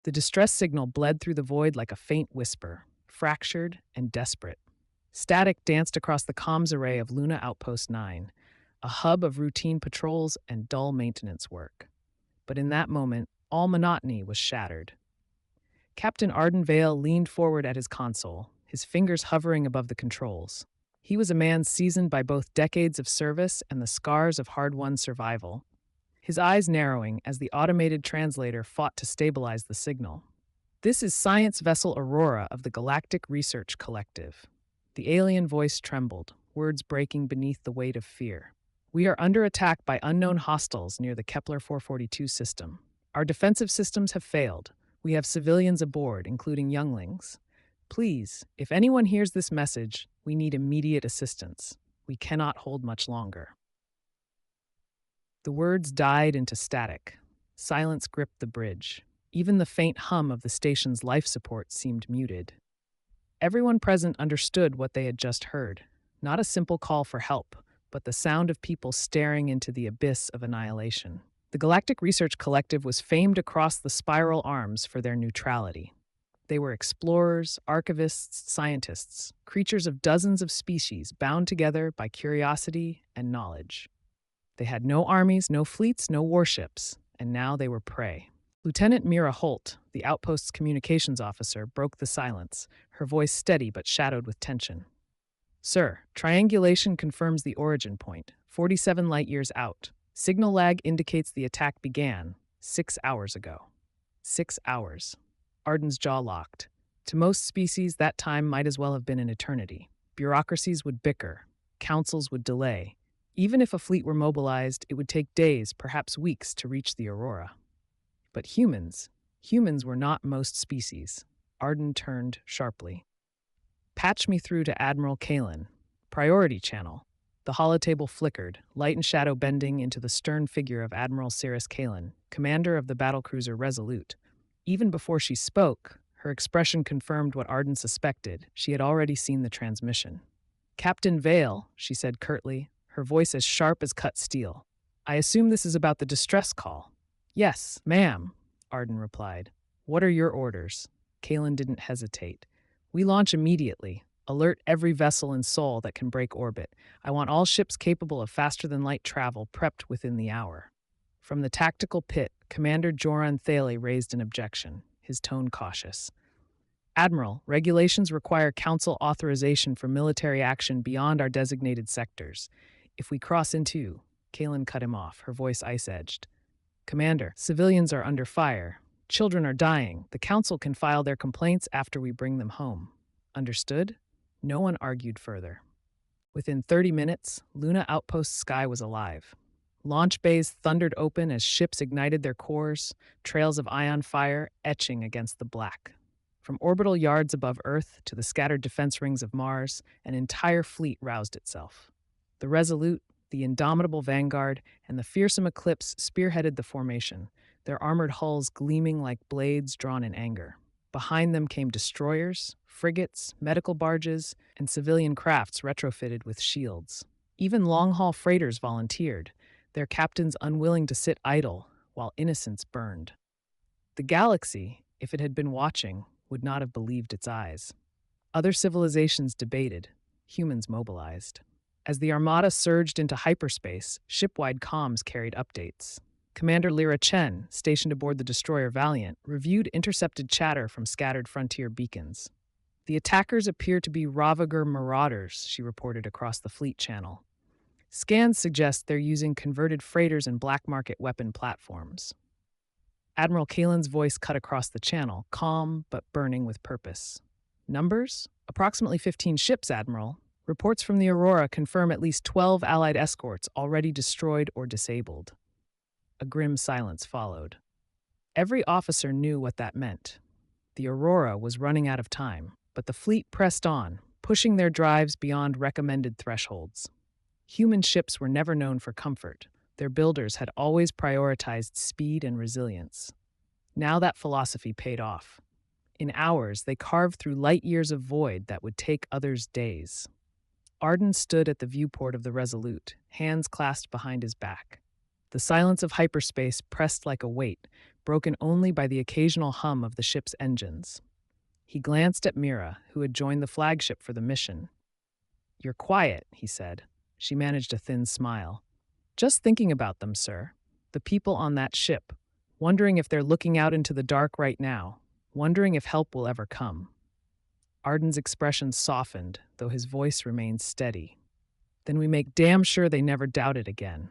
The distress signal bled through the void like a faint whisper, fractured and desperate. Static danced across the comms array of Luna Outpost 9, a hub of routine patrols and dull maintenance work. But in that moment, all monotony was shattered. Captain Arden Vale leaned forward at his console, his fingers hovering above the controls. He was a man seasoned by both decades of service and the scars of hard-won survival, his eyes narrowing as the automated translator fought to stabilize the signal. "This is Science Vessel Aurora of the Galactic Research Collective." The alien voice trembled, words breaking beneath the weight of fear. "We are under attack by unknown hostiles near the Kepler 442 system. Our defensive systems have failed. We have civilians aboard, including younglings. Please, if anyone hears this message, we need immediate assistance. We cannot hold much longer." The words died into static. Silence gripped the bridge. Even the faint hum of the station's life support seemed muted. Everyone present understood what they had just heard. Not a simple call for help, but the sound of people staring into the abyss of annihilation. The Galactic Research Collective was famed across the spiral arms for their neutrality. They were explorers, archivists, scientists, creatures of dozens of species bound together by curiosity and knowledge. They had no armies, no fleets, no warships, and now they were prey. Lieutenant Mira Holt, the outpost's communications officer, broke the silence, her voice steady but shadowed with tension. "Sir, triangulation confirms the origin point, 47 light-years out. Signal lag indicates the attack began 6 hours ago." 6 hours. Arden's jaw locked. To most species, that time might as well have been an eternity. Bureaucracies would bicker. Councils would delay. Even if a fleet were mobilized, it would take days, perhaps weeks, to reach the Aurora. But humans were not most species. Arden turned sharply. "Patch me through to Admiral Kalen. Priority channel." The holotable flickered, light and shadow bending into the stern figure of Admiral Cirrus Kalen, commander of the battlecruiser Resolute. Even before she spoke, her expression confirmed what Arden suspected. She had already seen the transmission. "Captain Vale," she said curtly, her voice as sharp as cut steel. "I assume this is about the distress call." "Yes, ma'am," Arden replied. "What are your orders?" Kalen didn't hesitate. "We launch immediately. Alert every vessel in Sol that can break orbit. I want all ships capable of faster-than-light travel prepped within the hour." From the tactical pit, Commander Joran Thale raised an objection, his tone cautious. "Admiral, regulations require Council authorization for military action beyond our designated sectors. If we cross into..." Kalen cut him off, her voice ice-edged. "Commander, civilians are under fire. Children are dying. The Council can file their complaints after we bring them home. Understood?" No one argued further. Within 30 minutes, Luna Outpost's sky was alive. Launch bays thundered open as ships ignited their cores, trails of ion fire etching against the black. From orbital yards above Earth to the scattered defense rings of Mars, an entire fleet roused itself. The Resolute, the indomitable Vanguard, and the fearsome Eclipse spearheaded the formation, their armored hulls gleaming like blades drawn in anger. Behind them came destroyers, frigates, medical barges, and civilian crafts retrofitted with shields. Even long-haul freighters volunteered, their captains unwilling to sit idle while innocents burned. The galaxy, if it had been watching, would not have believed its eyes. Other civilizations debated, humans mobilized. As the Armada surged into hyperspace, ship-wide comms carried updates. Commander Lyra Chen, stationed aboard the destroyer Valiant, reviewed intercepted chatter from scattered frontier beacons. "The attackers appear to be Ravager marauders," she reported across the fleet channel. "Scans suggest they're using converted freighters and black market weapon platforms." Admiral Kalen's voice cut across the channel, calm but burning with purpose. "Numbers? Approximately 15 ships, Admiral. Reports from the Aurora confirm at least 12 Allied escorts already destroyed or disabled." A grim silence followed. Every officer knew what that meant. The Aurora was running out of time, but the fleet pressed on, pushing their drives beyond recommended thresholds. Human ships were never known for comfort. Their builders had always prioritized speed and resilience. Now that philosophy paid off. In hours, they carved through light years of void that would take others days. Arden stood at the viewport of the Resolute, hands clasped behind his back. The silence of hyperspace pressed like a weight, broken only by the occasional hum of the ship's engines. He glanced at Mira, who had joined the flagship for the mission. "You're quiet," he said. She managed a thin smile. "Just thinking about them, sir. The people on that ship. Wondering if they're looking out into the dark right now. Wondering if help will ever come." Arden's expression softened, though his voice remained steady. "Then we make damn sure they never doubt it again."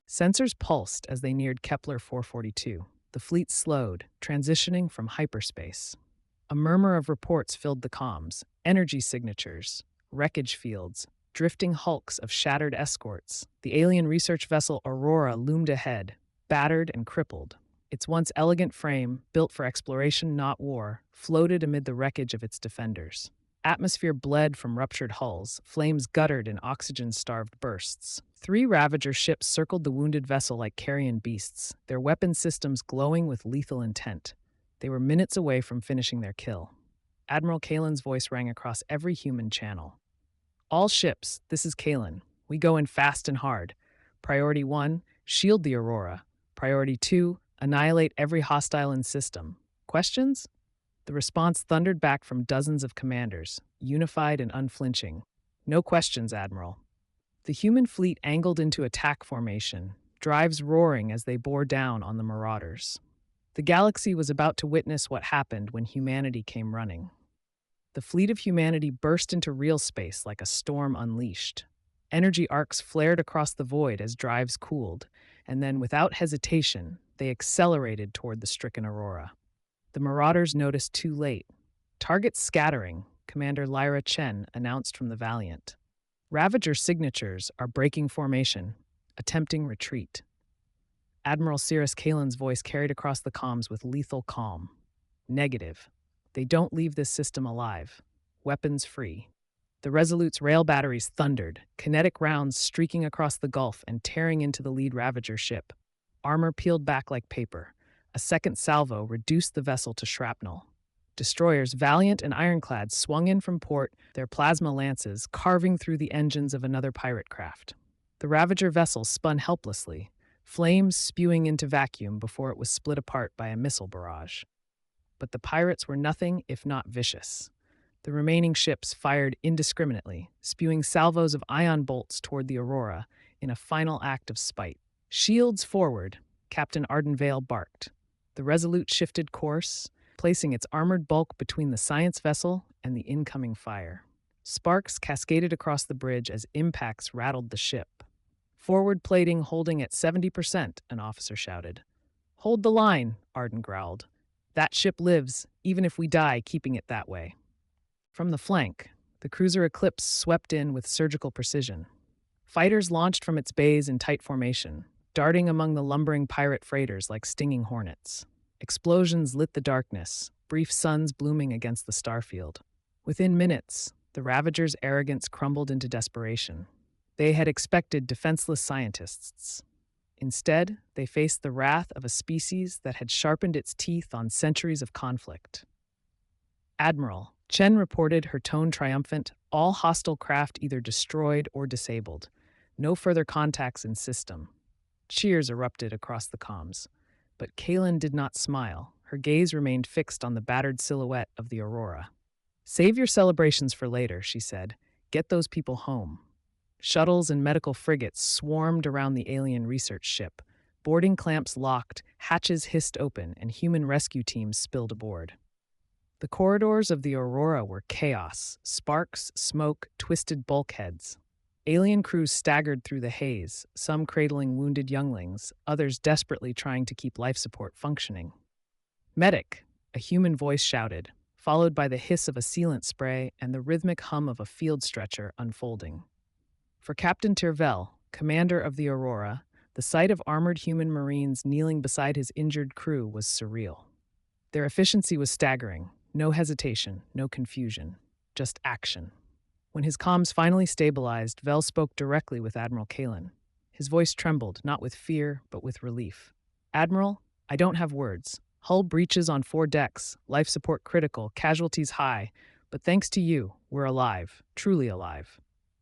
Sensors pulsed as they neared Kepler 442. The fleet slowed, transitioning from hyperspace. A murmur of reports filled the comms: energy signatures, wreckage fields, drifting hulks of shattered escorts. The alien research vessel Aurora loomed ahead, battered and crippled. Its once elegant frame, built for exploration, not war, floated amid the wreckage of its defenders. Atmosphere bled from ruptured hulls, flames guttered in oxygen-starved bursts. 3 Ravager ships circled the wounded vessel like carrion beasts, their weapon systems glowing with lethal intent. They were minutes away from finishing their kill. Admiral Kalen's voice rang across every human channel. "All ships, this is Kalen. We go in fast and hard. Priority 1, shield the Aurora. Priority 2, annihilate every hostile in system. Questions?" The response thundered back from dozens of commanders, unified and unflinching. "No questions, Admiral." The human fleet angled into attack formation, drives roaring as they bore down on the marauders. The galaxy was about to witness what happened when humanity came running. The fleet of humanity burst into real space like a storm unleashed. Energy arcs flared across the void as drives cooled, and then, without hesitation, they accelerated toward the stricken Aurora. The marauders noticed too late. "Targets scattering," Commander Lyra Chen announced from the Valiant. "Ravager signatures are breaking formation, attempting retreat." Admiral Cirrus Kalen's voice carried across the comms with lethal calm. "Negative. They don't leave this system alive. Weapons free." The Resolute's rail batteries thundered, kinetic rounds streaking across the Gulf and tearing into the lead Ravager ship. Armor peeled back like paper. A second salvo reduced the vessel to shrapnel. Destroyers Valiant and Ironclad swung in from port, their plasma lances carving through the engines of another pirate craft. The Ravager vessel spun helplessly, flames spewing into vacuum before it was split apart by a missile barrage. But the pirates were nothing if not vicious. The remaining ships fired indiscriminately, spewing salvos of ion bolts toward the Aurora in a final act of spite. "Shields forward," Captain Arden Vale barked. The Resolute shifted course, placing its armored bulk between the science vessel and the incoming fire. Sparks cascaded across the bridge as impacts rattled the ship. "Forward plating holding at 70%, an officer shouted. "Hold the line," Arden growled. "That ship lives, even if we die keeping it that way." From the flank, the cruiser Eclipse swept in with surgical precision. Fighters launched from its bays in tight formation, darting among the lumbering pirate freighters like stinging hornets. Explosions lit the darkness, brief suns blooming against the starfield. Within minutes, the Ravager's arrogance crumbled into desperation. They had expected defenseless scientists. Instead, they faced the wrath of a species that had sharpened its teeth on centuries of conflict. "Admiral," Chen reported, her tone triumphant, "all hostile craft either destroyed or disabled. No further contacts in system." Cheers erupted across the comms. But Kalen did not smile. Her gaze remained fixed on the battered silhouette of the Aurora. "Save your celebrations for later," she said. "Get those people home." Shuttles and medical frigates swarmed around the alien research ship. Boarding clamps locked, hatches hissed open, and human rescue teams spilled aboard. The corridors of the Aurora were chaos: sparks, smoke, twisted bulkheads. Alien crews staggered through the haze, some cradling wounded younglings, others desperately trying to keep life support functioning. "Medic," a human voice shouted, followed by the hiss of a sealant spray and the rhythmic hum of a field stretcher unfolding. For Captain Tervel, commander of the Aurora, the sight of armored human Marines kneeling beside his injured crew was surreal. Their efficiency was staggering. No hesitation, no confusion, just action. When his comms finally stabilized, Vel spoke directly with Admiral Kalen. His voice trembled, not with fear, but with relief. "Admiral, I don't have words. Hull breaches on 4 decks, life support critical, casualties high, but thanks to you, we're alive, truly alive."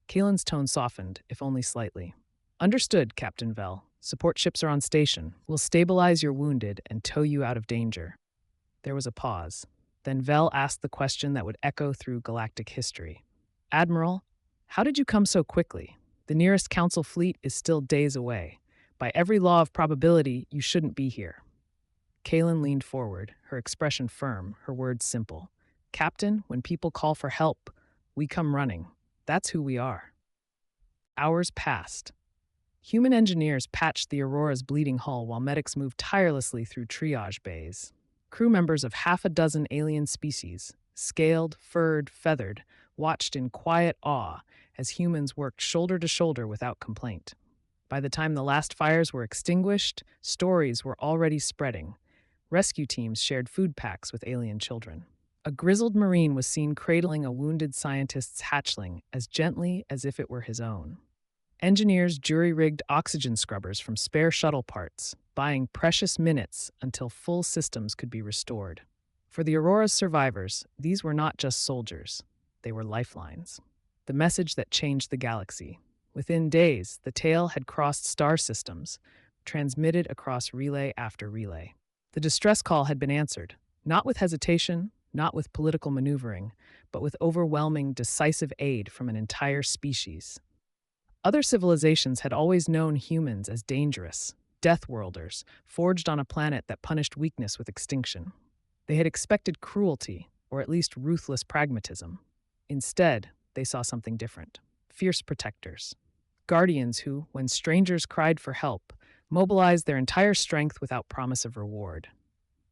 Kalen's tone softened, if only slightly. "Understood, Captain Vel. Support ships are on station. We'll stabilize your wounded and tow you out of danger." There was a pause. Then Vel asked the question that would echo through galactic history. "Admiral, how did you come so quickly? The nearest Council fleet is still days away. By every law of probability, you shouldn't be here." Kaylin leaned forward, her expression firm, her words simple. "Captain, when people call for help, we come running. That's who we are." Hours passed. Human engineers patched the Aurora's bleeding hull while medics moved tirelessly through triage bays. Crew members of half a dozen alien species, scaled, furred, feathered, watched in quiet awe as humans worked shoulder to shoulder without complaint. By the time the last fires were extinguished, stories were already spreading. Rescue teams shared food packs with alien children. A grizzled Marine was seen cradling a wounded scientist's hatchling as gently as if it were his own. Engineers jury-rigged oxygen scrubbers from spare shuttle parts, buying precious minutes until full systems could be restored. For the Aurora's survivors, these were not just soldiers. They were lifelines. The message that changed the galaxy. Within days, the tale had crossed star systems, transmitted across relay after relay. The distress call had been answered, not with hesitation, not with political maneuvering, but with overwhelming, decisive aid from an entire species. Other civilizations had always known humans as dangerous, Deathworlders, forged on a planet that punished weakness with extinction. They had expected cruelty, or at least ruthless pragmatism. Instead, they saw something different. Fierce protectors. Guardians who, when strangers cried for help, mobilized their entire strength without promise of reward.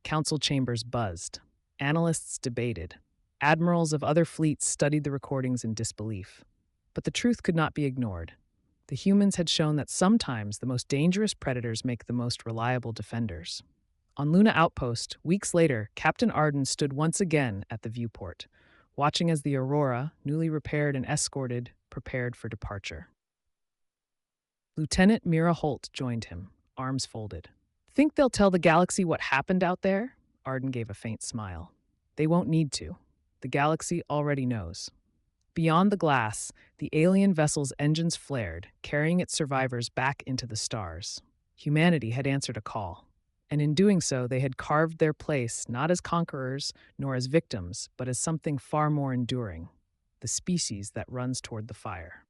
Council chambers buzzed. Analysts debated. Admirals of other fleets studied the recordings in disbelief. But the truth could not be ignored. The humans had shown that sometimes the most dangerous predators make the most reliable defenders. On Luna Outpost, weeks later, Captain Arden stood once again at the viewport, watching as the Aurora, newly repaired and escorted, prepared for departure. Lieutenant Mira Holt joined him, arms folded. "Think they'll tell the galaxy what happened out there?" Arden gave a faint smile. "They won't need to. The galaxy already knows." Beyond the glass, the alien vessel's engines flared, carrying its survivors back into the stars. Humanity had answered a call, and in doing so, they had carved their place not as conquerors nor as victims, but as something far more enduring, the species that runs toward the fire.